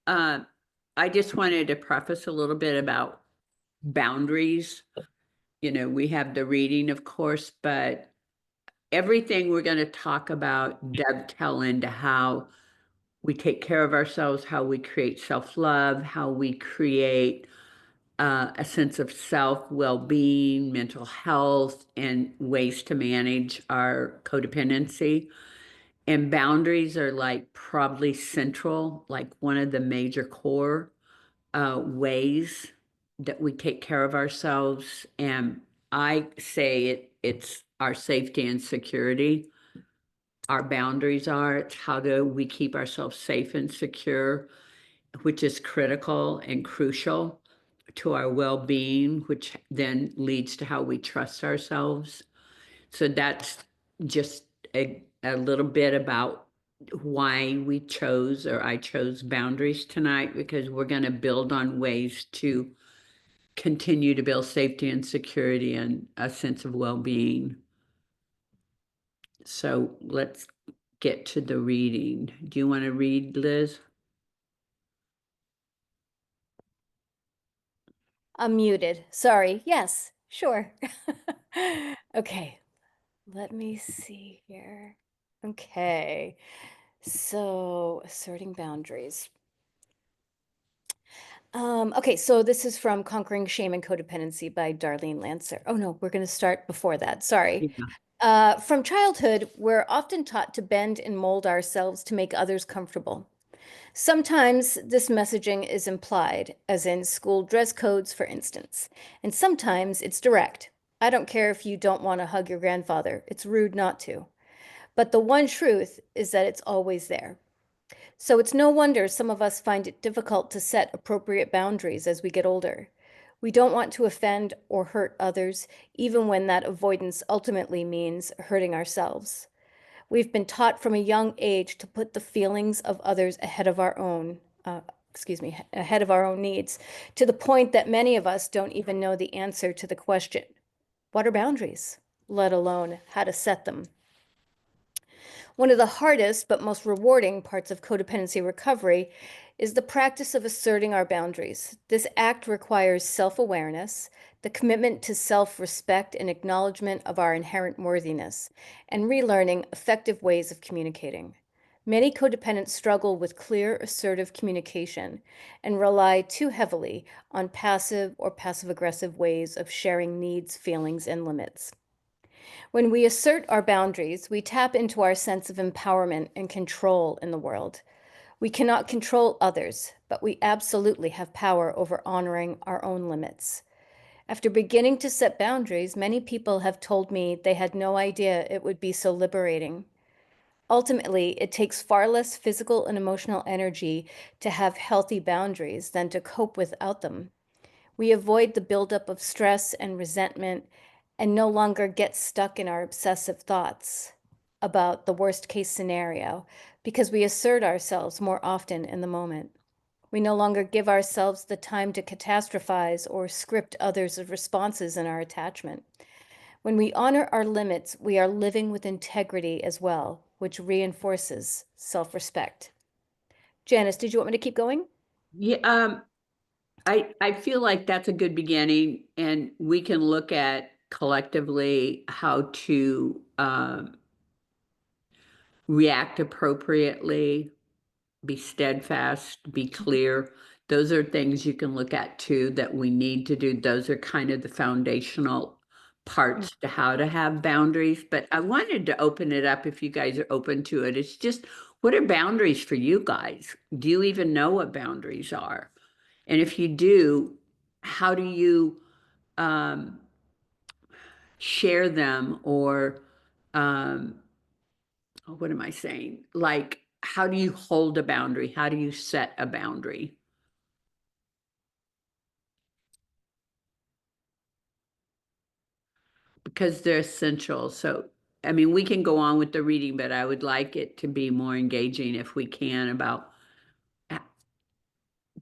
I just wanted to preface a little bit about boundaries. We have the reading, of course, but everything we're going to talk about dovetail into how we take care of ourselves, how we create self-love, how we create a sense of self, well-being, mental health, and ways to manage our codependency. And boundaries are like probably central, like one of the major core ways that we take care of ourselves. And I say it's our safety and security. Our boundaries are, it's how do we keep ourselves safe and secure, which is critical and crucial to our well-being, which then leads to how we trust ourselves. So that's just a little bit about why we chose, or I chose boundaries tonight, because we're going to build on ways to continue to build safety and security and a sense of well-being. So let's get to the reading. Do you want to read, Liz? I'm muted. Sorry. Yes, sure. Okay, let me see here. Okay, so asserting boundaries. Okay, so this is from Conquering Shame and Codependency by Darlene Lancer. Oh no, we're going to start before that. Sorry. Yeah. From childhood, we're often taught to bend and mold ourselves to make others comfortable. Sometimes this messaging is implied, as in school dress codes, for instance, and sometimes it's direct. I don't care if you don't want to hug your grandfather, it's rude not to. But the one truth is that it's always there. So it's no wonder some of us find it difficult to set appropriate boundaries as we get older. We don't want to offend or hurt others, even when that avoidance ultimately means hurting ourselves. We've been taught from a young age to put the feelings of others ahead of our own, ahead of our own needs, to the point that many of us don't even know the answer to the question, what are boundaries? Let alone how to set them. One of the hardest but most rewarding parts of codependency recovery is the practice of asserting our boundaries. This act requires self-awareness, the commitment to self-respect and acknowledgement of our inherent worthiness, and relearning effective ways of communicating. Many codependents struggle with clear, assertive communication and rely too heavily on passive or passive-aggressive ways of sharing needs, feelings, and limits. When we assert our boundaries, we tap into our sense of empowerment and control in the world. We cannot control others, but we absolutely have power over honoring our own limits. After beginning to set boundaries, many people have told me they had no idea it would be so liberating. Ultimately, it takes far less physical and emotional energy to have healthy boundaries than to cope without them. We avoid the buildup of stress and resentment and no longer get stuck in our obsessive thoughts about the worst case scenario because we assert ourselves more often in the moment. We no longer give ourselves the time to catastrophize or script others' responses in our attachment. When we honor our limits, we are living with integrity as well, which reinforces self-respect. Janice, did you want me to keep going? Yeah, I feel like that's a good beginning, and we can look at collectively how to react appropriately, be steadfast, be clear. Those are things you can look at too that we need to do. Those are kind of the foundational parts to how to have boundaries. But I wanted to open it up if you guys are open to it. It's just, what are boundaries for you guys? Do you even know what boundaries are? And if you do, how do you um, share them, or um, what am I saying? Like, how do you hold a boundary? How do you set a boundary? Because they're essential. So, I mean, we can go on with the reading, but I would like it to be more engaging if we can about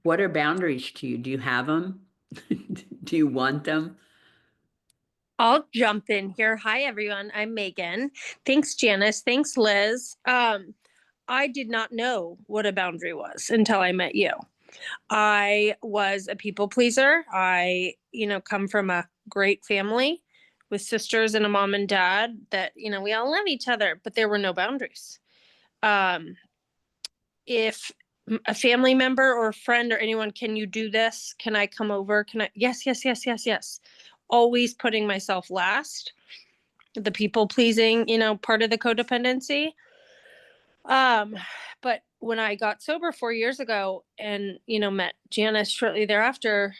what are boundaries to you? Do you have them? Do you want them? I'll jump in here. Hi, everyone. I'm Megan. Thanks, Janice. Thanks, Liz. I did not know what a boundary was until I met you. I was a people pleaser. I, come from a great family with sisters and a mom and dad that, we all love each other, but there were no boundaries. If a family member or a friend or anyone, can you do this? Can I come over? Can I? Yes, yes, yes, yes, yes. Always putting myself last. The people pleasing, part of the codependency. But when I got sober 4 years ago and, met Janice shortly thereafter,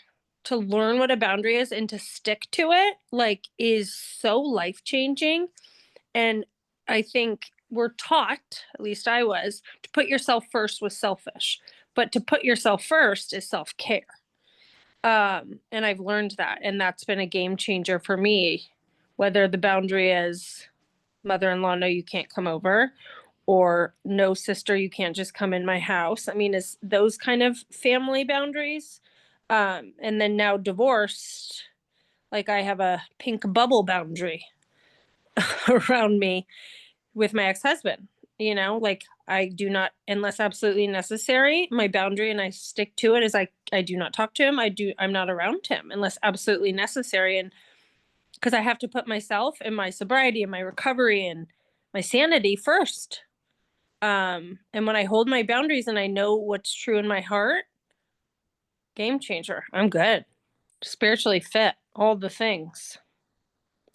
to learn what a boundary is and to stick to it, like, is so life changing. And I think we're taught, at least I was, to put yourself first was selfish, but to put yourself first is self care. And I've learned that, and that's been a game changer for me. Whether the boundary is mother-in-law, no, you can't come over, or no, sister, you can't just come in my house. I mean, is those kind of family boundaries. And then now divorced, like, I have a pink bubble boundary around me with my ex-husband. Like, I do not, unless absolutely necessary, my boundary, and I stick to it, is I do not talk to him. I'm not around him unless absolutely necessary. And because I have to put myself and my sobriety and my recovery and my sanity first. And when I hold my boundaries and I know what's true in my heart, game changer. I'm good. Spiritually fit, all the things.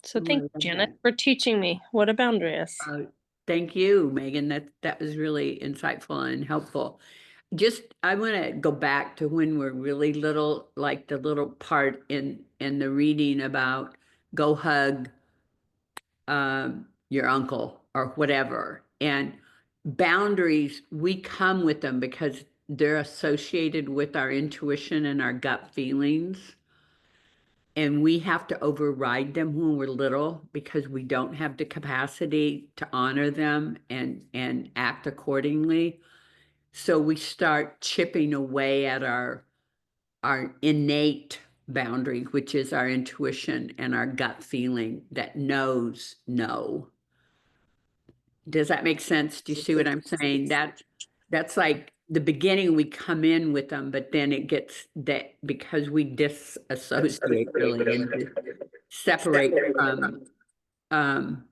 So Oh, I thank you, love Janet, that. for teaching me what a boundary is. Thank you, Megan. That was really insightful and helpful. I want to go back to when we're really little, like the little part in the reading about go hug your uncle or whatever. And boundaries, we come with them because they're associated with our intuition and our gut feelings. And we have to override them when we're little because we don't have the capacity to honor them and act accordingly. So we start chipping away at our innate boundary, which is our intuition and our gut feeling that knows no. Does that make sense? Do you see what I'm saying? That's like the beginning, we come in with them, but then it gets that because we disassociate really and separate from um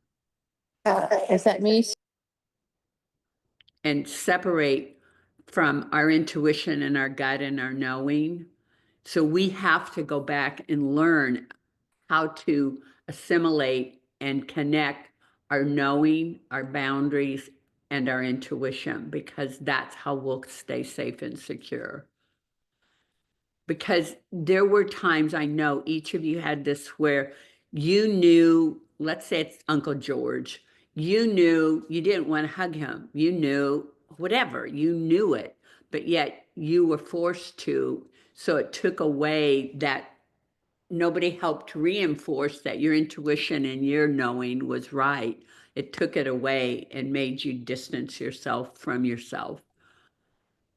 Is that me? and separate from our intuition and our gut and our knowing. So we have to go back and learn how to assimilate and connect our knowing, our boundaries, and our intuition, because that's how we'll stay safe and secure. Because there were times, I know each of you had this, where you knew, let's say it's Uncle George, you knew you didn't want to hug him. You knew whatever, you knew it, but yet you were forced to. So it took away that. Nobody helped reinforce that your intuition and your knowing was right. It took it away and made you distance yourself from yourself,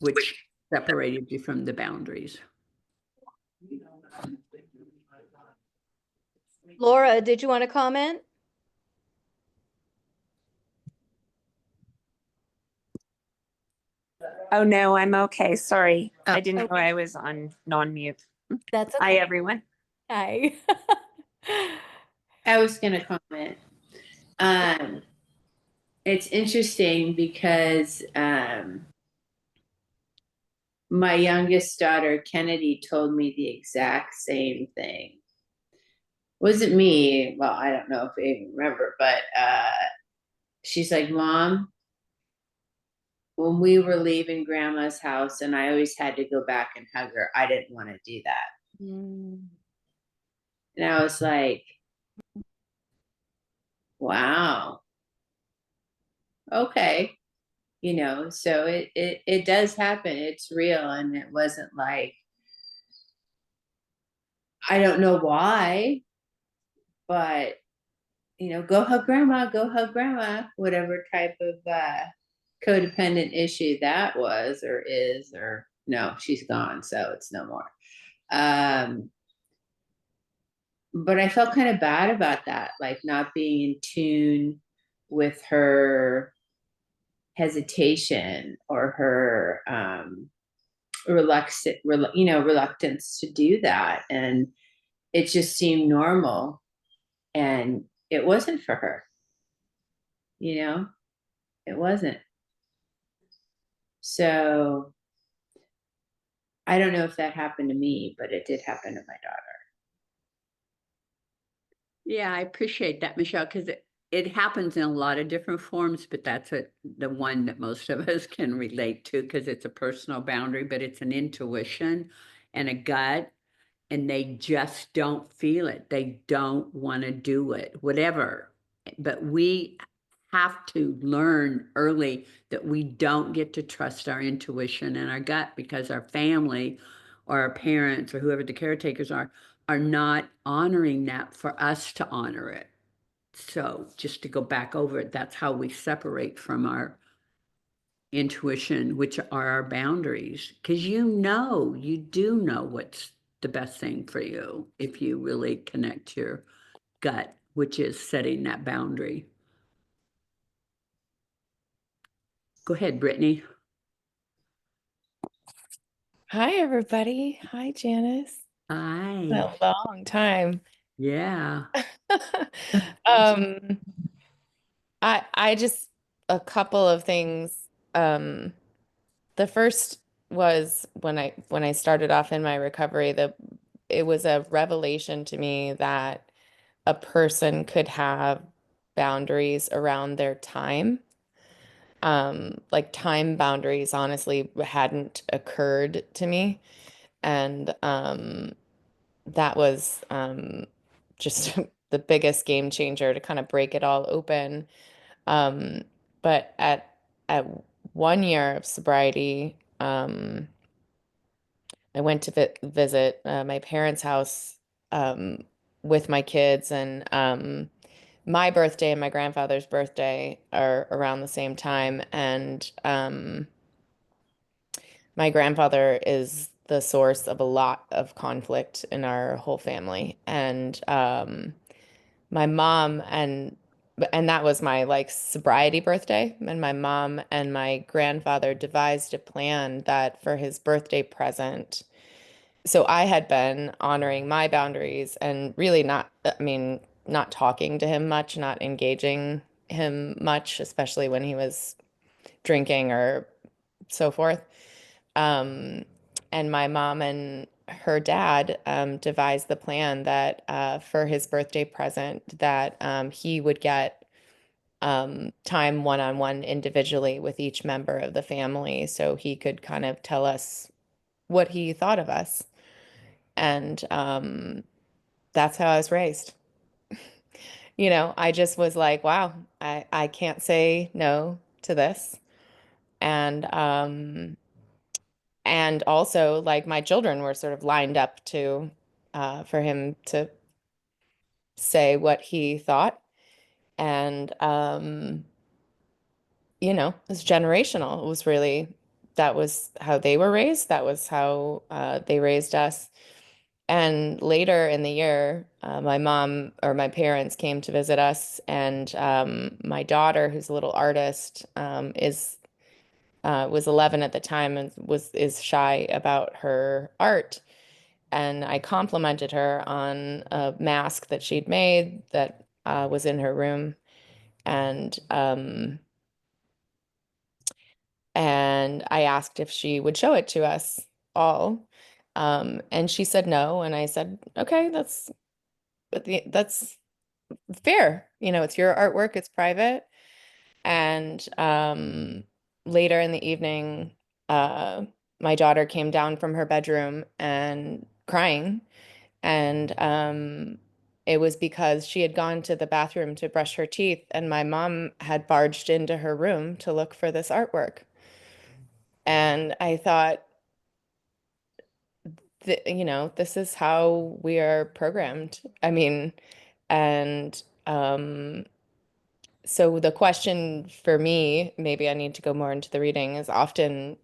which separated you from the boundaries. Laura, did you want to comment? Oh, no, I'm okay. Sorry. Oh. I didn't know I was on non-mute. That's Hi, okay. everyone. Hi. I was gonna comment. Um, it's interesting because my youngest daughter, Kennedy, told me the exact same thing. Wasn't me, well, I don't know if I even remember, but she's like, Mom, when we were leaving grandma's house and I always had to go back and hug her, I didn't want to do that. And I was like, wow, okay. So it does happen. It's real. And it wasn't like, I don't know why, but go hug grandma, whatever type of codependent issue that was or is, or no, she's gone, so it's no more. But I felt kind of bad about that, like not being in tune with her hesitation or her reluctance to do that. And it just seemed normal. And it wasn't for her, it wasn't. So I don't know if that happened to me, but it did happen to my daughter. Yeah, I appreciate that, Michelle, because it happens in a lot of different forms, but that's the one that most of us can relate to because it's a personal boundary, but it's an intuition and a gut, and they just don't feel it. They don't want to do it, whatever. But we have to learn early that we don't get to trust our intuition and our gut because our family or our parents or whoever the caretakers are not honoring that for us to honor it. So just to go back over it, that's how we separate from our intuition, which are our boundaries. Because you do know what's the best thing for you if you really connect your gut, which is setting that boundary. Go ahead, Brittany. Hi, everybody. Hi, Janice. Hi. A long time. Yeah. Um, I just a couple of things. Um, the first was when I started off in my recovery, it was a revelation to me that a person could have boundaries around their time. Like time boundaries honestly hadn't occurred to me. And that was just the biggest game changer to kind of break it all open. Um, but at 1 year of sobriety, I went to visit my parents' house with my kids, and my birthday and my grandfather's birthday are around the same time, and my grandfather is the source of a lot of conflict in our whole family. And my mom and that was my like sobriety birthday. And my mom and my grandfather devised a plan that for his birthday present. So I had been honoring my boundaries and really not, I mean, not talking to him much, not engaging him much, especially when he was drinking or so forth. Um, and my mom and her dad devised the plan that for his birthday present that he would get time one-on-one individually with each member of the family so he could kind of tell us what he thought of us. And that's how I was raised. I just was like, wow, I can't say no to this. And also, like, my children were sort of lined up to for him to say what he thought. And it's generational. It was really that was how they were raised. That was how they raised us. And later in the year, my mom or my parents came to visit us, and my daughter, who's a little artist, is was 11 at the time and is shy about her art. And I complimented her on a mask that she'd made that was in her room. And and I asked if she would show it to us all. And she said no. And I said, okay, that's fair. It's your artwork, it's private. And later in the evening, uh, my daughter came down from her bedroom and crying. And it was because she had gone to the bathroom to brush her teeth, and my mom had barged into her room to look for this artwork. And I thought, this is how we are programmed. I mean, and so the question for me, maybe I need to go more into the reading, is often,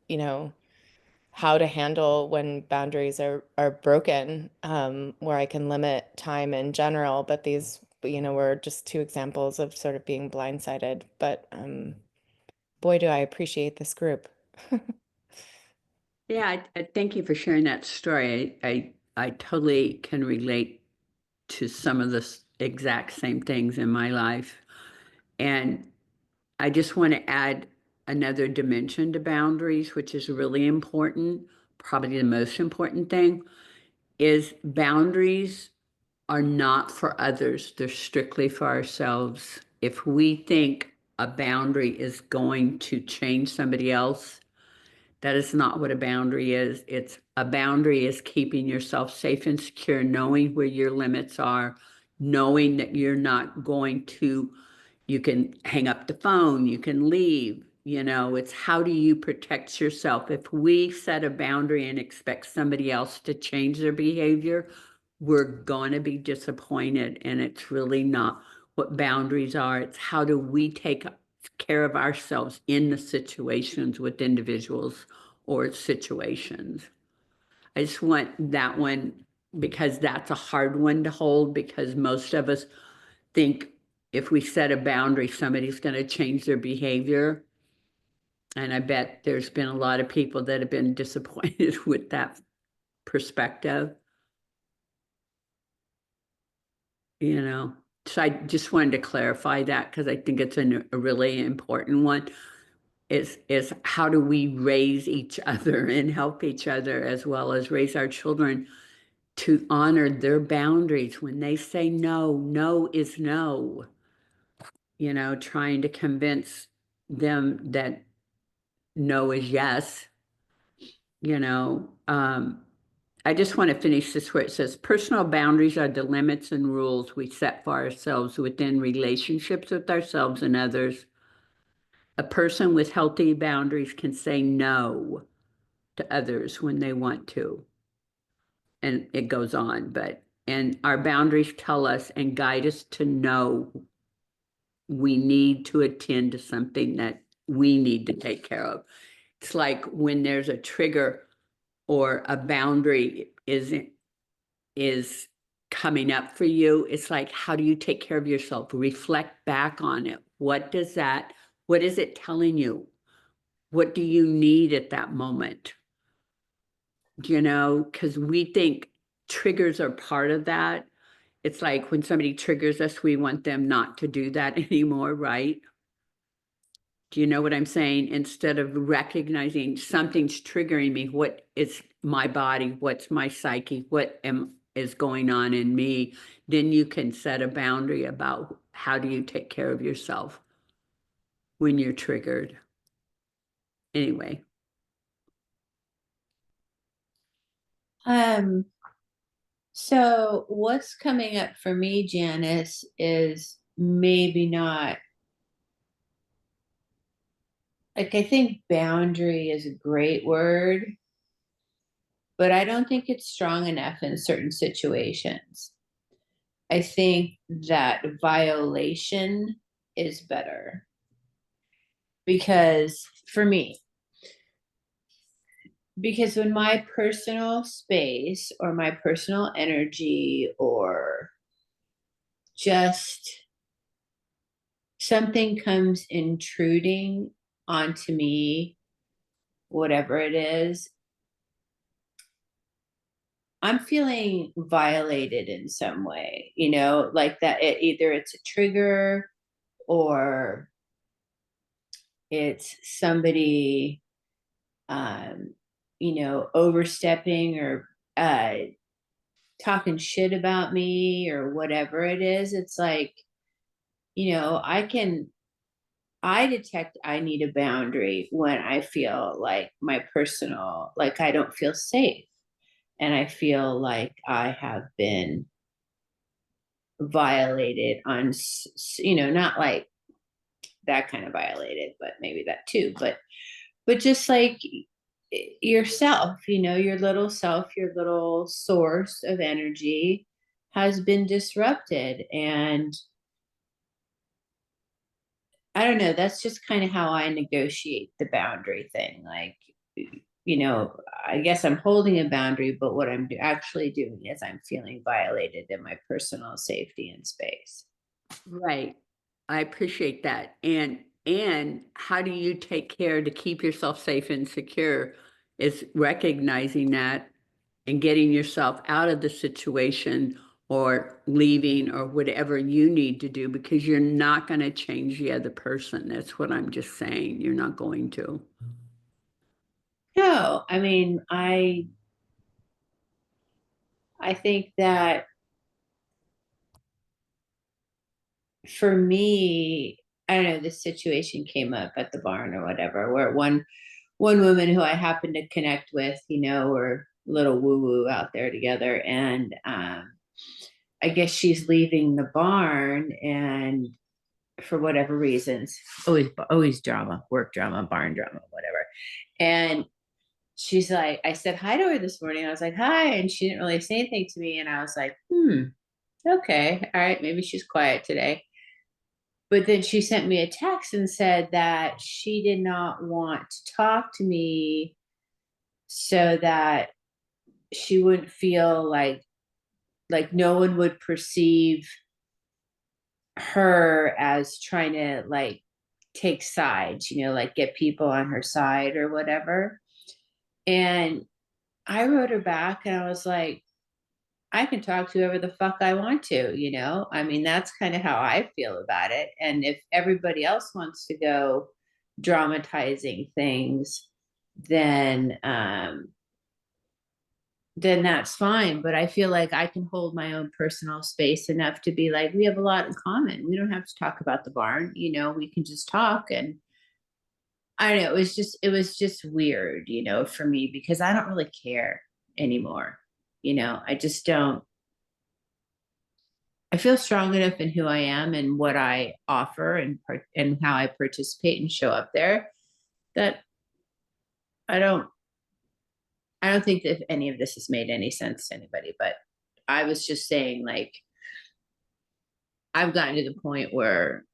how to handle when boundaries are broken, where I can limit time in general. But these, were just two examples of sort of being blindsided. But boy, do I appreciate this group. Yeah, thank you for sharing that story. I totally can relate to some of the exact same things in my life. And I just want to add another dimension to boundaries, which is really important. Probably the most important thing is boundaries are not for others, they're strictly for ourselves. If we think a boundary is going to change somebody else, that is not what a boundary is. It's a boundary is keeping yourself safe and secure, knowing where your limits are, knowing that you're not going to, you can hang up the phone, you can leave. It's how do you protect yourself? If we set a boundary and expect somebody else to change their behavior, we're going to be disappointed. And it's really not what boundaries are. It's how do we take care of ourselves in the situations with individuals or situations. I just want that one because that's a hard one to hold because most of us think if we set a boundary, somebody's going to change their behavior. And I bet there's been a lot of people that have been disappointed with that perspective. So I just wanted to clarify that because I think it's a really important one. Is how do we raise each other and help each other as well as raise our children to honor their boundaries when they say no, no is no. Trying to convince them that no is yes. You know, um, I just want to finish this where it says personal boundaries are the limits and rules we set for ourselves within relationships with ourselves and others. A person with healthy boundaries can say no to others when they want to. And it goes on, and our boundaries tell us and guide us to know we need to attend to something that we need to take care of. It's like when there's a trigger or a boundary is coming up for you, it's like, how do you take care of yourself? Reflect back on it. What is it telling you? What do you need at that moment? Because we think triggers are part of that. It's like when somebody triggers us, we want them not to do that anymore, right? Do you know what I'm saying? Instead of recognizing something's triggering me, what is my body? What's my psyche? Is going on in me? Then you can set a boundary about how do you take care of yourself when you're triggered. Anyway. So what's coming up for me, Janice, is maybe not like I think boundary is a great word, but I don't think it's strong enough in certain situations. I think that violation is better because for me, because when my personal space or my personal energy or just something comes intruding onto me, whatever it is, I'm feeling violated in some way, like that either it's a trigger or it's somebody overstepping or talking shit about me or whatever it is. It's like, I detect I need a boundary when I feel like my personal, like I don't feel safe and I feel like I have been violated on, not like that kind of violated, but maybe that too, but just like yourself, your little self, your little source of energy has been disrupted. And I don't know, that's just kind of how I negotiate the boundary thing. Like, I guess I'm holding a boundary, but what I'm actually doing is I'm feeling violated in my personal safety and space. Right. I appreciate that. And how do you take care to keep yourself safe and secure? is recognizing that and getting yourself out of the situation or leaving or whatever you need to do, because you're not going to change the other person. That's what I'm just saying. You're not going to. No, I mean, I think that for me, I don't know, this situation came up at the barn or whatever, where one woman who I happened to connect with, we're a little woo woo out there together, and I guess she's leaving the barn, and for whatever reasons, always drama, work drama, barn drama, whatever, and she's like, I said hi to her this morning. I was like, hi. And she didn't really say anything to me. And I was like, okay. All right. Maybe she's quiet today. But then she sent me a text and said that she did not want to talk to me so that she wouldn't feel like no one would perceive her as trying to like take sides, like get people on her side or whatever. And I wrote her back and I was like, I can talk to whoever the fuck I want to, I mean, that's kind of how I feel about it. And if everybody else wants to go dramatizing things, then that's fine. But I feel like I can hold my own personal space enough to be like, we have a lot in common. We don't have to talk about the barn, we can just talk. And I don't know, it was just weird, for me, because I don't really care anymore. I just don't. I feel strong enough in who I am and what I offer and how I participate and show up there, that I don't think that if any of this has made any sense to anybody. But I was just saying, like, I've gotten to the point where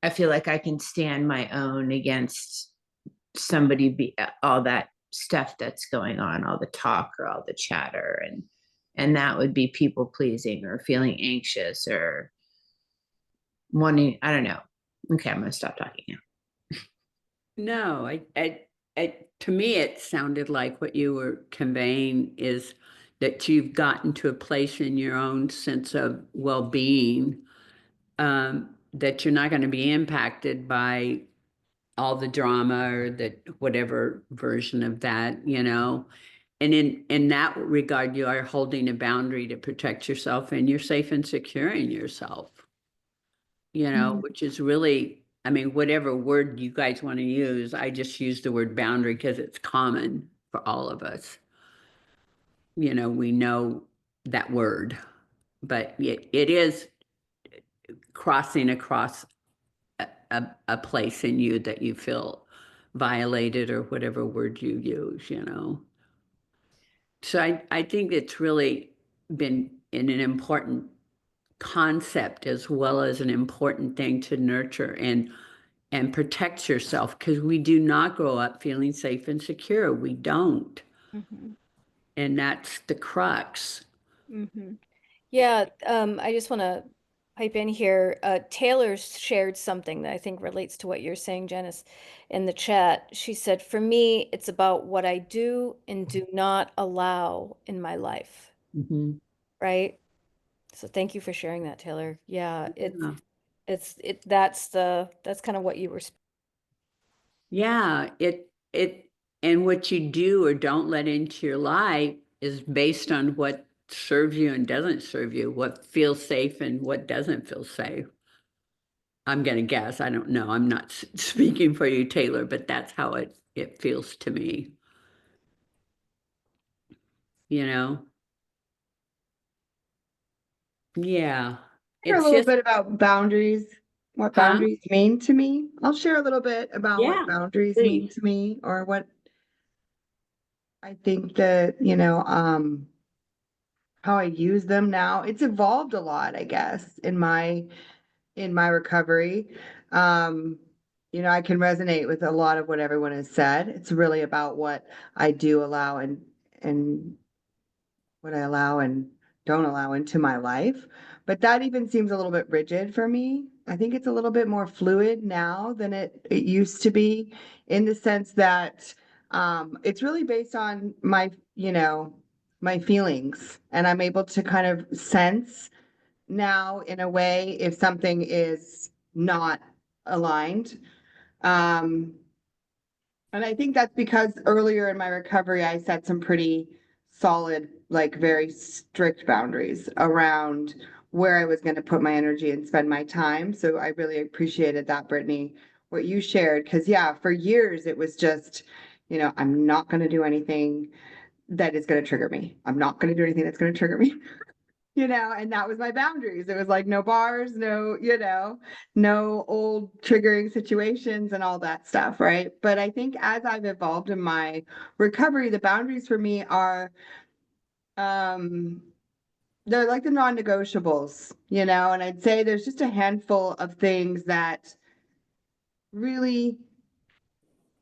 I feel like I can stand my own against all that stuff that's going on, all the talk or all the chatter, and that would be people pleasing or feeling anxious or wanting, I don't know. Okay, I'm gonna stop talking now. No, to me, it sounded like what you were conveying is that you've gotten to a place in your own sense of well-being, that you're not going to be impacted by all the drama or whatever version of that, And in that regard, you are holding a boundary to protect yourself, and you're safe and secure in yourself, which is really, I mean, whatever word you guys want to use, I just use the word boundary because it's common for all of us. We know that word, but it is crossing across a place in you that you feel violated, or whatever word you use. So I think it's really been an important concept, as well as an important thing to nurture and protect yourself, because we do not grow up feeling safe and secure. We don't. Mhm. And that's the crux. Mhm. Yeah, I just want to pipe in here. Taylor shared something that I think relates to what you're saying, Janice, in the chat. She said, "For me, it's about what I do and do not allow in my life." Mhm. Right? So thank you for sharing that, Taylor. Yeah, Yeah. that's kind of what you were. Yeah, and what you do or don't let into your life is based on what serves you and doesn't serve you, what feels safe and what doesn't feel safe. I'm gonna guess. I don't know. I'm not speaking for you, Taylor, but that's how it feels to me. You know? Yeah. Share a It's little just, bit about boundaries, what huh? boundaries mean to me. I'll share a little bit about Yeah, what boundaries mean please. to me, or what I think that, how I use them now. It's evolved a lot, I guess, in my recovery. Um, I can resonate with a lot of what everyone has said. It's really about what I do allow and what I allow and don't allow into my life. But that even seems a little bit rigid for me. I think it's a little bit more fluid now than it used to be, in the sense that It's really based on my, my feelings, and I'm able to kind of sense now in a way if something is not aligned. Um, and I think that's because earlier in my recovery, I set some pretty solid, like very strict boundaries around where I was going to put my energy and spend my time. So I really appreciated that, Brittany, what you shared. Because, yeah, for years it was just, I'm not going to do anything that is going to trigger me. I'm not going to do anything that's going to trigger me. And that was my boundaries. It was like no bars, no, no old triggering situations and all that stuff, right? But I think as I've evolved in my recovery, the boundaries for me are um they're like the non-negotiables, and I'd say there's just a handful of things that really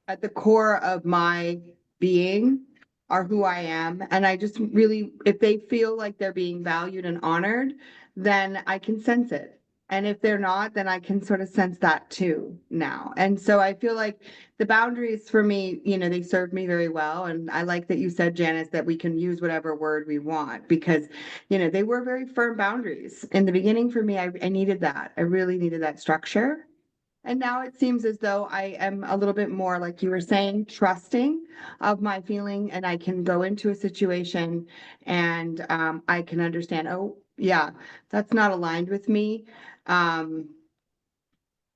at the core of my being are who I am. And I just really, if they feel like they're being valued and honored, then I can sense it. And if they're not, then I can sort of sense that too now. And so I feel like the boundaries for me, they serve me very well. And I like that you said, Janice, that we can use whatever word we want because, they were very firm boundaries. In the beginning for me, I needed that. I really needed that structure. And now it seems as though I am a little bit more, like you were saying, trusting of my feeling, and I can go into a situation and I can understand, oh, yeah, that's not aligned with me. Um,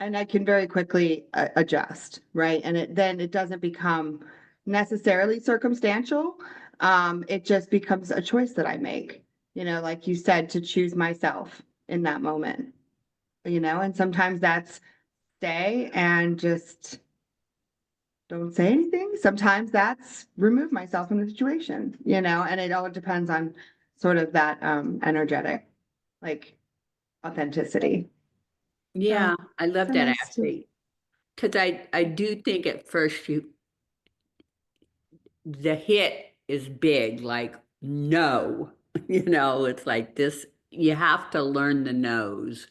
and I can very quickly adjust, right? And then it doesn't become necessarily circumstantial. It just becomes a choice that I make, like you said, to choose myself in that moment, and sometimes that's stay and just don't say anything. Sometimes that's remove myself from the situation, and it all depends on sort of that energetic, like authenticity. Yeah, I love So that, nice to Ashley. Because I do think at first the hit is big, like no, it's like this, you have to learn the no's,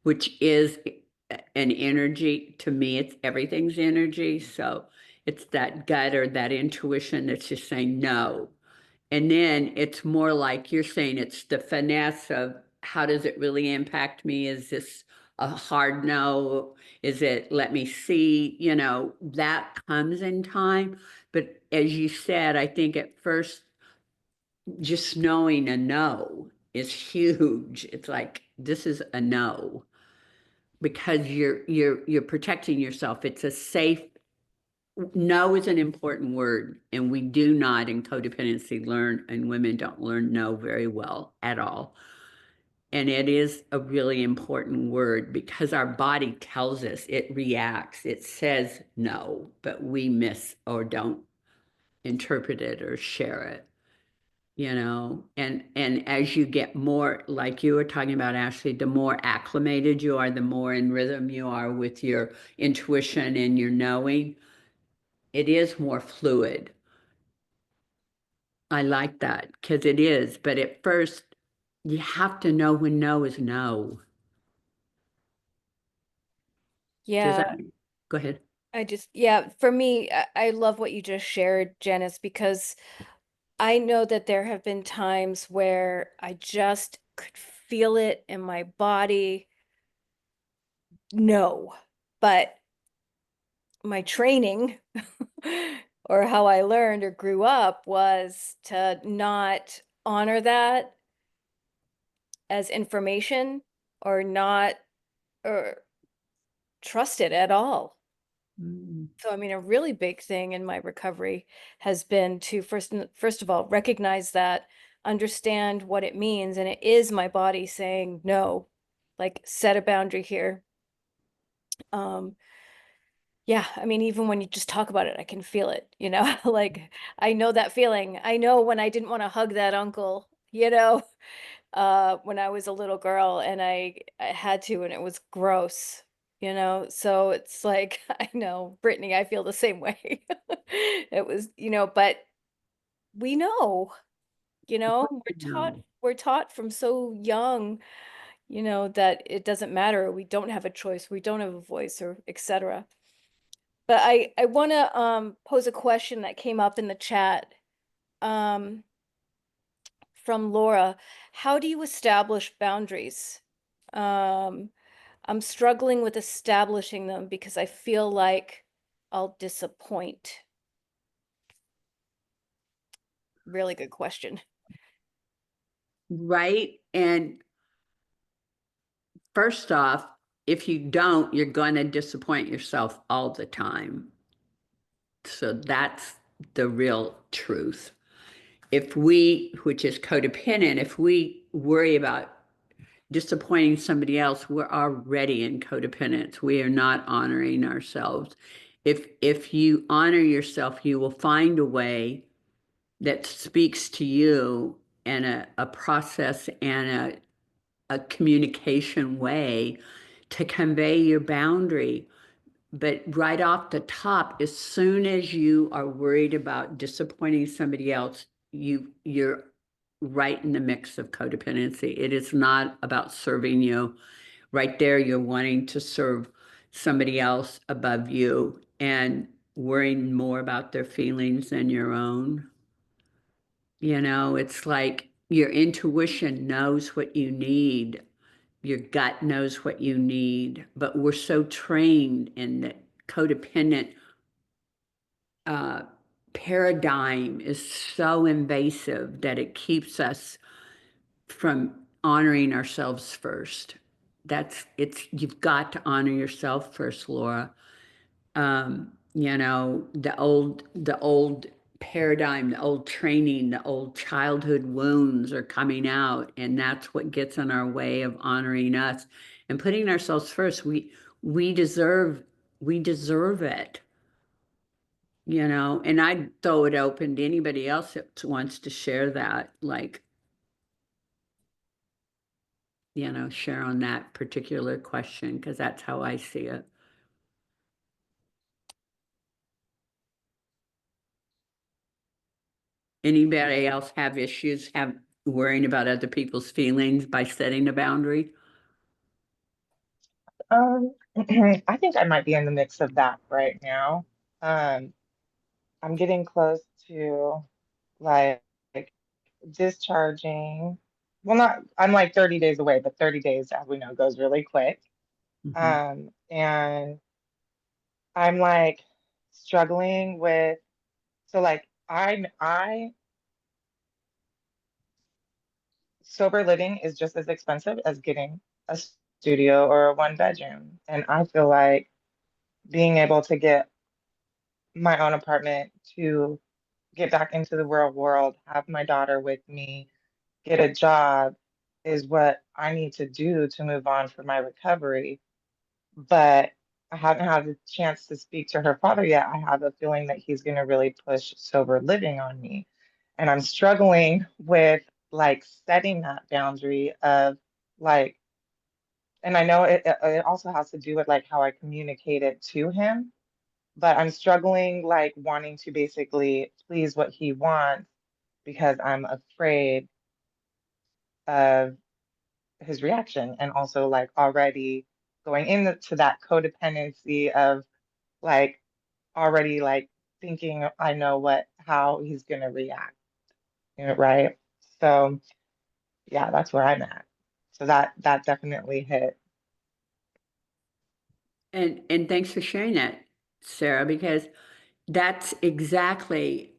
which is an energy. To me, it's everything's energy. So it's that gut or that intuition that's just saying no. And then it's more like you're saying it's the finesse of how does it really impact me? Is this a hard no? Is it let me see? That comes in time. But as you said, I think at first just knowing a no is huge. It's like this is a no because you're protecting yourself. It's a safe no is an important word, and we do not in codependency learn, and women don't learn no very well at all. And it is a really important word because our body tells us, it reacts, it says no, but we miss or don't interpret it or share it. And as you get more, like you were talking about, Ashley, the more acclimated you are, the more in rhythm you are with your intuition and your knowing, it is more fluid. I like that because it is, but at first you have to know when no is no. Does Yeah, that, go ahead. yeah, for me, I love what you just shared, Janice, because I know that there have been times where I just could feel it in my body. No, but my training or how I learned or grew up was to not honor that as information or not or trust it at all. Mm. So, I mean, a really big thing in my recovery has been to first of all, recognize that, understand what it means, and it is my body saying no, like set a boundary here. Um, yeah, I mean, even when you just talk about it, I can feel it, like I know that feeling. I know when I didn't want to hug that uncle, when I was a little girl and I had to and it was gross, so it's like I know, Brittany, I feel the same way. It was, but we know, No. we're taught from so young, that it doesn't matter, we don't have a choice, we don't have a voice, or etc. But I want to pose a question that came up in the chat um, from Laura. How do you establish boundaries? I'm struggling with establishing them because I feel like I'll disappoint. Really good question. Right? And first off, if you don't, you're going to disappoint yourself all the time. So that's the real truth. If we, which is codependent, if we worry about disappointing somebody else, we're already in codependence. We are not honoring ourselves. If you honor yourself, you will find a way that speaks to you and a process and a communication way to convey your boundary. But right off the top, as soon as you are worried about disappointing somebody else, you're right in the mix of codependency. It is not about serving you. Right there, you're wanting to serve somebody else above you and worrying more about their feelings than your own. You know, it's like your intuition knows what you need. Your gut knows what you need, but we're so trained in the codependent uh, paradigm is so invasive that it keeps us from honoring ourselves first. You've got to honor yourself first, Laura. You know, the old paradigm, the old training, the old childhood wounds are coming out, and that's what gets in our way of honoring us and putting ourselves first. We deserve we deserve it, you know, and I'd throw it open to anybody else that wants to share that, like, you know, share on that particular question, because that's how I see it. Anybody else have issues, have worrying about other people's feelings by setting a boundary? Um, I think I might be in the mix of that right now. Um, I'm getting close to like discharging. Well, not, I'm like 30 days away, but 30 days, as we know, goes really quick. Mhm. And I'm like struggling with, so like sober living is just as expensive as getting a studio or a one bedroom. And I feel like being able to get my own apartment to get back into the real world, have my daughter with me, get a job is what I need to do to move on for my recovery. But I haven't had the chance to speak to her father yet. I have a feeling that he's going to really push sober living on me. And I'm struggling with like setting that boundary of like, and I know it also has to do with like how I communicate it to him, but I'm struggling like wanting to basically please what he wants because I'm afraid of his reaction and also like already going into that codependency of like already like thinking I know what how he's gonna react, you know, right? So yeah, that's where I'm at. So that definitely hit. And thanks for sharing that, Sarah, because that's exactly,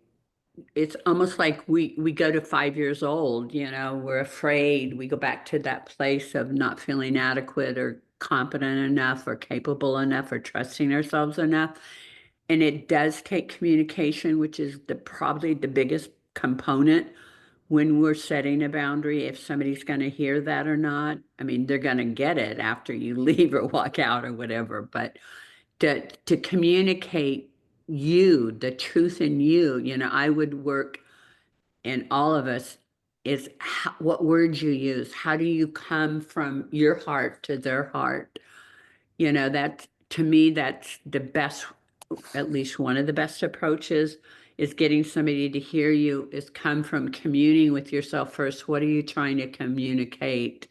it's almost like we go to 5 years old, you know, we're afraid, we go back to that place of not feeling adequate or competent enough or capable enough or trusting ourselves enough. And it does take communication, which is probably the biggest component when we're setting a boundary, if somebody's going to hear that or not. I mean, they're going to get it after you leave or walk out or whatever, but to communicate you, the truth in you, you know, I would work in all of us is what words you use. How do you come from your heart to their heart? You know, that to me, that's the best, at least one of the best approaches is getting somebody to hear you, is come from communing with yourself first. What are you trying to communicate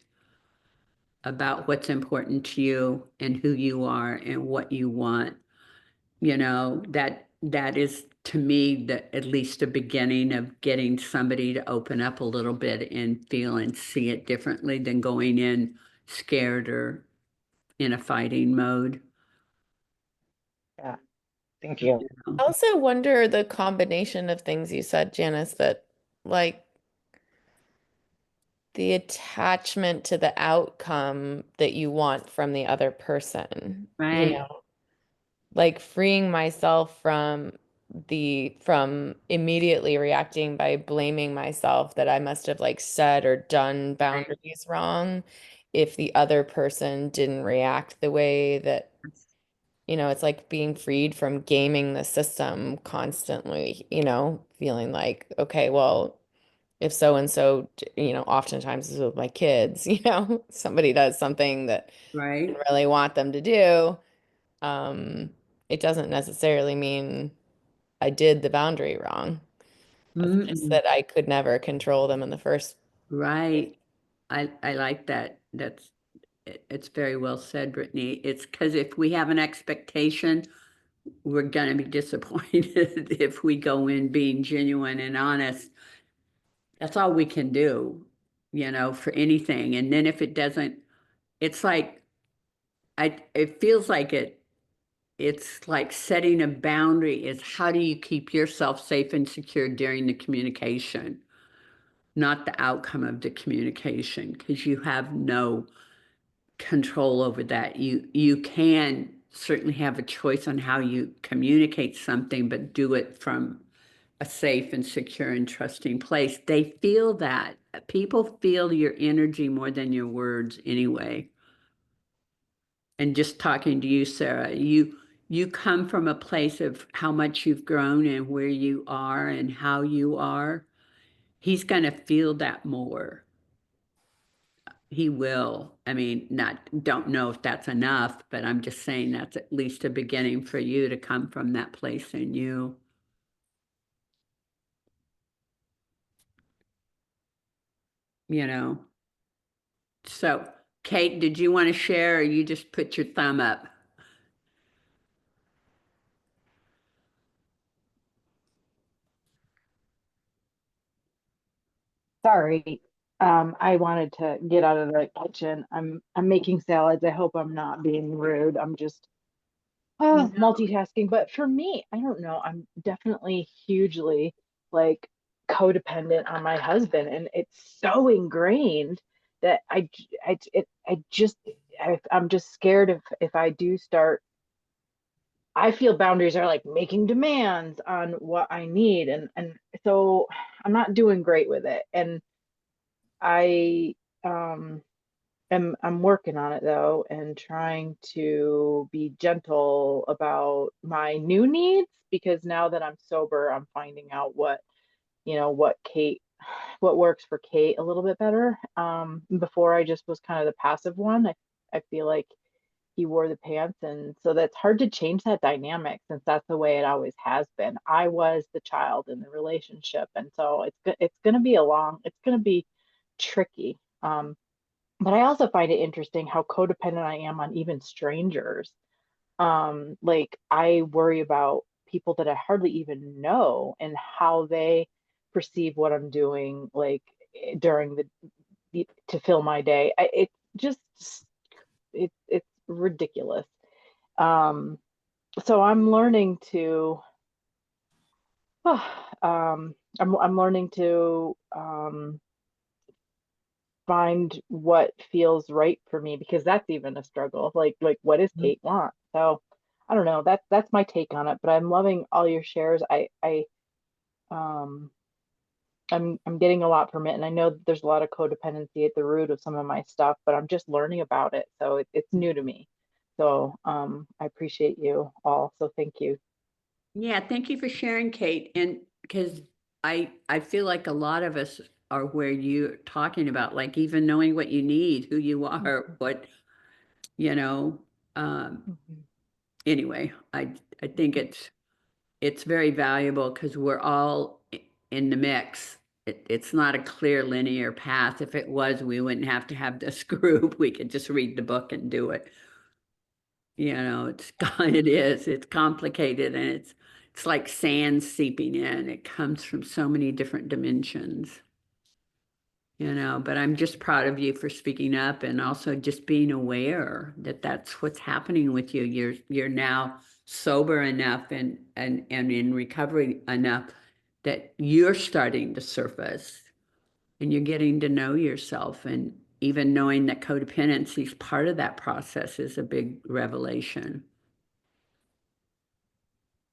about what's important to you and who you are and what you want? You know, that is to me the at least a beginning of getting somebody to open up a little bit and feel and see it differently than going in scared or in a fighting mode. Yeah, thank you. I also wonder the combination of things you said, Janice, that like the attachment to the outcome that you want from the other person, you Right, know, like freeing myself from immediately reacting by blaming myself that I must have like said or done right. boundaries wrong if the other person didn't react the way that, you know, it's like being freed from gaming the system constantly, you know, feeling like, okay, well, if so and so, you know, oftentimes this is with my kids, you know, somebody does something that I Right. really want them to do. Um, it doesn't necessarily mean I did the boundary wrong. It's just Mm-mm. that I could never control them in the first place. Right. I like that. It's very well said, Brittany. It's because if we have an expectation, we're gonna be disappointed if we go in being genuine and honest. That's all we can do, you know, for anything. And then if it doesn't, it's like it feels like it's like setting a boundary is how do you keep yourself safe and secure during the communication, not the outcome of the communication, because you have no control over that. You can certainly have a choice on how you communicate something, but do it from a safe and secure and trusting place. They feel that. People feel your energy more than your words anyway. And just talking to you, Sarah, you come from a place of how much you've grown and where you are and how you are. He's going to feel that more. He will. I mean, don't know if that's enough, but I'm just saying that's at least a beginning for you to come from that place in you. You know. So, Kate, did you want to share or you just put your thumb up? Sorry. I wanted to get out of the kitchen. I'm making salads. I hope I'm not being rude. I'm just multitasking. But for me, I don't know. I'm definitely hugely like codependent on my husband, and it's so ingrained that I'm just scared if I do start. I feel boundaries are like making demands on what I need, and so I'm not doing great with it. And I um I'm working on it though and trying to be gentle about my new needs because now that I'm sober, I'm finding out what works for Kate a little bit better. Before I just was kind of the passive one. I feel like he wore the pants, and so that's hard to change that dynamic since that's the way it always has been. I was the child in the relationship, and so it's going to be it's going to be tricky. But I also find it interesting how codependent I am on even strangers. Like I worry about people that I hardly even know and how they perceive what I'm doing, like during to fill my day. It's just it's ridiculous. Um, so I'm learning to, I'm learning to find what feels right for me because that's even a struggle. Like what does Kate want? So I don't know. That's my take on it. But I'm loving all your shares. Um I'm getting a lot from it, and I know that there's a lot of codependency at the root of some of my stuff, but I'm just learning about it, so it's new to me. So I appreciate you all. So thank you. Yeah, thank you for sharing, Kate. And because I feel like a lot of us are where you're talking about, like even knowing what you need, who you are, what, you know, um, Mhm. anyway, I think it's very valuable because we're all in the mix. It's not a clear linear path. If it was, we wouldn't have to have this group. We could just read the book and do it. You know, it's it is, it's complicated, and it's like sand seeping in. It comes from so many different dimensions. You know, but I'm just proud of you for speaking up and also just being aware that that's what's happening with you. You're now sober enough and in recovery enough that you're starting to surface and you're getting to know yourself, and even knowing that codependency is part of that process is a big revelation.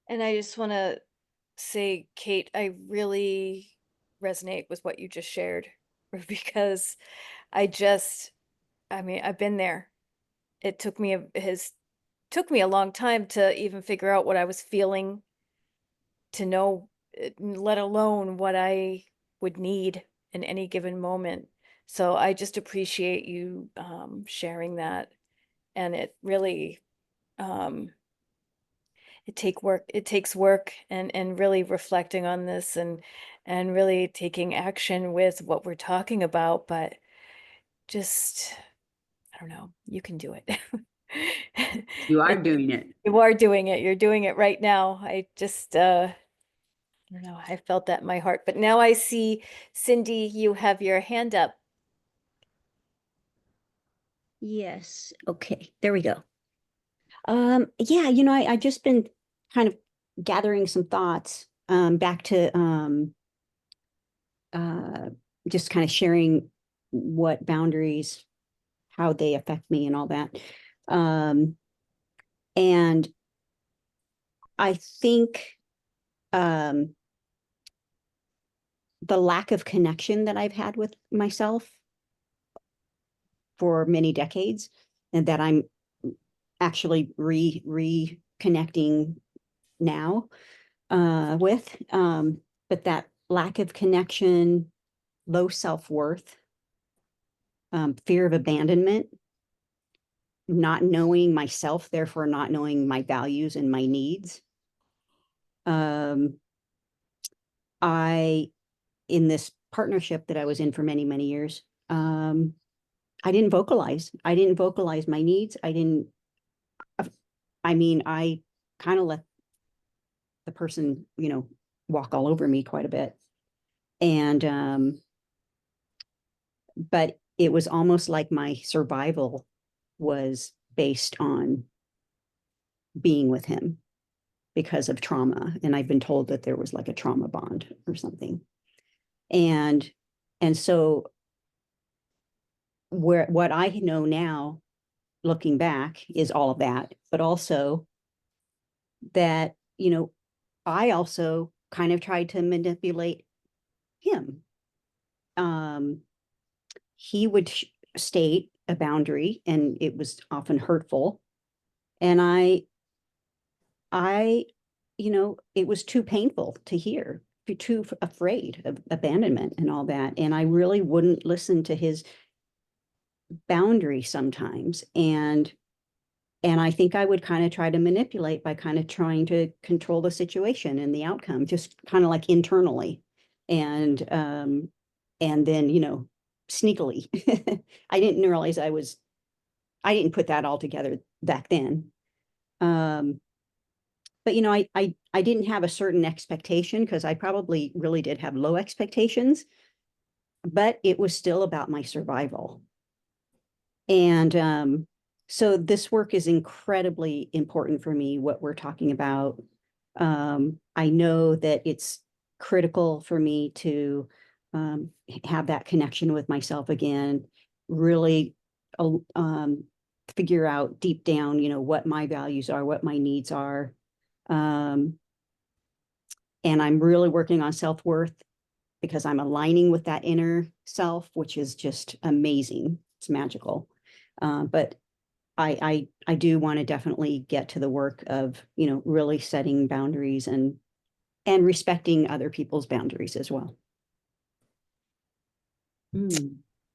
And I just want to say, Kate, I really resonate with what you just shared because I mean, I've been there. It took me a long time to even figure out what I was feeling, to know, let alone what I would need in any given moment. So I just appreciate you sharing that. And it really, um, it takes work and really reflecting on this and really taking action with what we're talking about. But just, I don't know, you can do it. You are It, doing it. you are doing it. You're doing it right now. I just, I don't know. I felt that in my heart. But now I see, Cindy, you have your hand up. Yes. Okay. There we go. Yeah, I've just been kind of gathering some thoughts back to uh, just kind of sharing what boundaries, how they affect me and all that. Um, and I think um, the lack of connection that I've had with myself for many decades, and that I'm actually reconnecting now with, but that lack of connection, low self-worth, fear of abandonment, not knowing myself, therefore not knowing my values and my needs. I, in this partnership that I was in for many, many years, I didn't vocalize. I didn't vocalize my needs. I mean, I kind of let the person, walk all over me quite a bit. And, but it was almost like my survival was based on being with him because of trauma. And I've been told that there was like a trauma bond or something. And so what I know now, looking back, is all of that, but also that, I also kind of tried to manipulate him. He would state a boundary, and it was often hurtful. And I, it was too painful to hear, too afraid of abandonment and all that. And I really wouldn't listen to his boundary sometimes. And I think I would kind of try to manipulate by kind of trying to control the situation and the outcome, just kind of like internally. And then, sneakily. I didn't realize I didn't put that all together back then. But I didn't have a certain expectation, because I probably really did have low expectations, but it was still about my survival. And so this work is incredibly important for me, what we're talking about. I know that it's critical for me to have that connection with myself again, really figure out deep down, what my values are, what my needs are. And I'm really working on self-worth, because I'm aligning with that inner self, which is just amazing. It's magical. But I do want to definitely get to the work of, really setting boundaries and respecting other people's boundaries as well.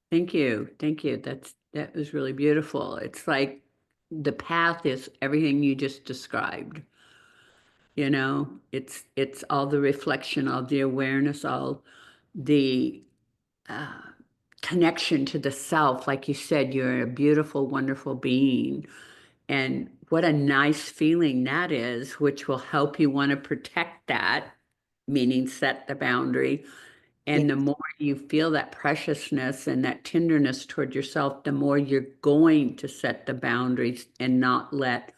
Thank you. Thank you. That was really beautiful. It's like the path is everything you just described. It's all the reflection, all the awareness, all the uh, connection to the self. Like you said, you're a beautiful, wonderful being, And what a nice feeling that is, which will help you want to protect that, meaning set the boundary. And the more you feel that preciousness and that tenderness toward yourself, the more you're going to set the boundaries and not let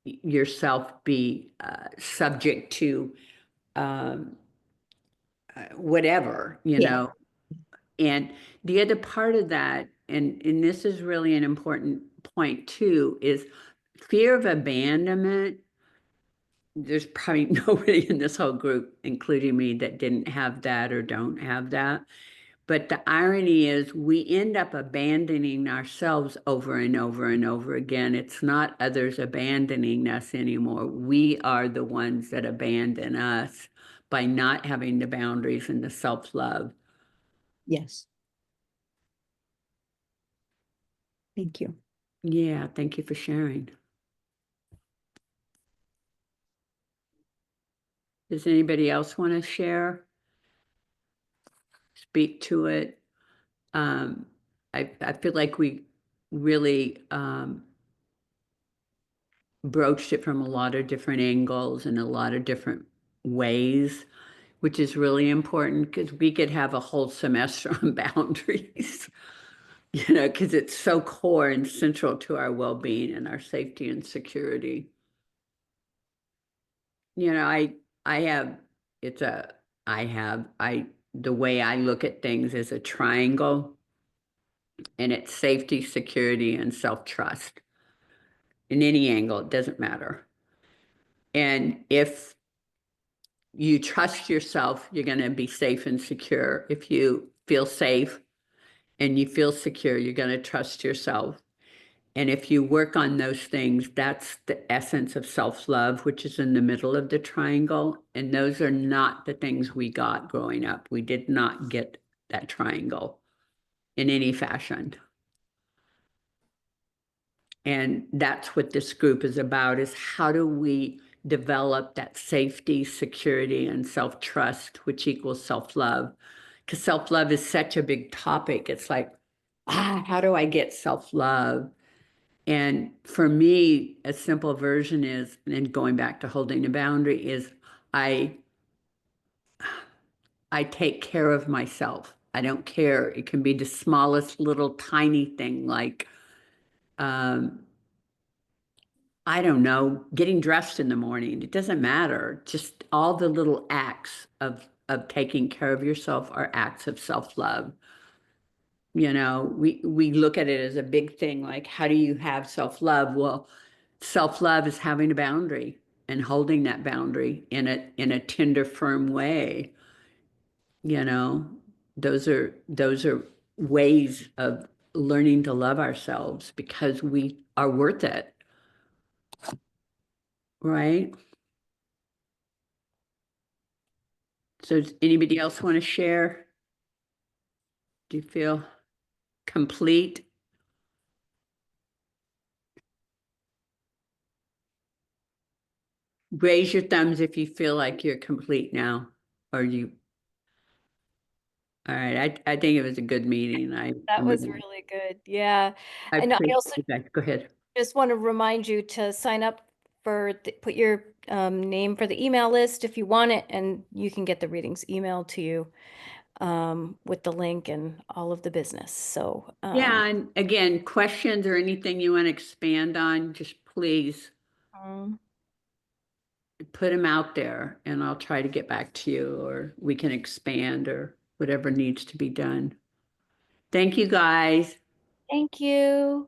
yourself be subject to whatever, you Yeah. know. And the other part of that, and this is really an important point too, is fear of abandonment. There's probably nobody in this whole group, including me, that didn't have that or don't have that. But the irony is we end up abandoning ourselves over and over and over again. It's not others abandoning us anymore. We are the ones that abandon us by not having the boundaries and the self-love. Yes. Thank you. Yeah, thank you for sharing. Does anybody else want to share? Speak to it? I feel like we really broached it from a lot of different angles and a lot of different ways, which is really important because we could have a whole semester on boundaries, you know, because it's so core and central to our well-being and our safety and security. You know, I have it's a I have I the way I look at things is a triangle, and it's safety, security, and self-trust. In any angle, it doesn't matter. And if you trust yourself, you're going to be safe and secure. If you feel safe and you feel secure, you're going to trust yourself. And if you work on those things, that's the essence of self-love, which is in the middle of the triangle. And those are not the things we got growing up. We did not get that triangle in any fashion. And that's what this group is about, is how do we develop that safety, security, and self-trust, which equals self-love? Because self-love is such a big topic. It's like, how do I get self-love? And for me, a simple version is, and going back to holding a boundary, is I take care of myself. I don't care. It can be the smallest little tiny thing, like I don't know, getting dressed in the morning. It doesn't matter. Just all the little acts of taking care of yourself are acts of self-love. You know, we look at it as a big thing, like how do you have self-love? Well, self-love is having a boundary and holding that boundary in a tender, firm way. You know, those are ways of learning to love ourselves because we are worth it, right? So does anybody else want to share? Do you feel complete? Raise your thumbs if you feel like you're complete now, or you. All right, I think it was a good meeting. That I'm was really, really good. Yeah. I And I appreciate also you guys. Go ahead. just want to remind you to sign up for, put your name for the email list if you want it, and you can get the readings emailed to you with the link and all of the business. So, Yeah, and again, questions or anything you want to expand on, just please um, put them out there and I'll try to get back to you, or we can expand or whatever needs to be done. Thank you, guys. thank you.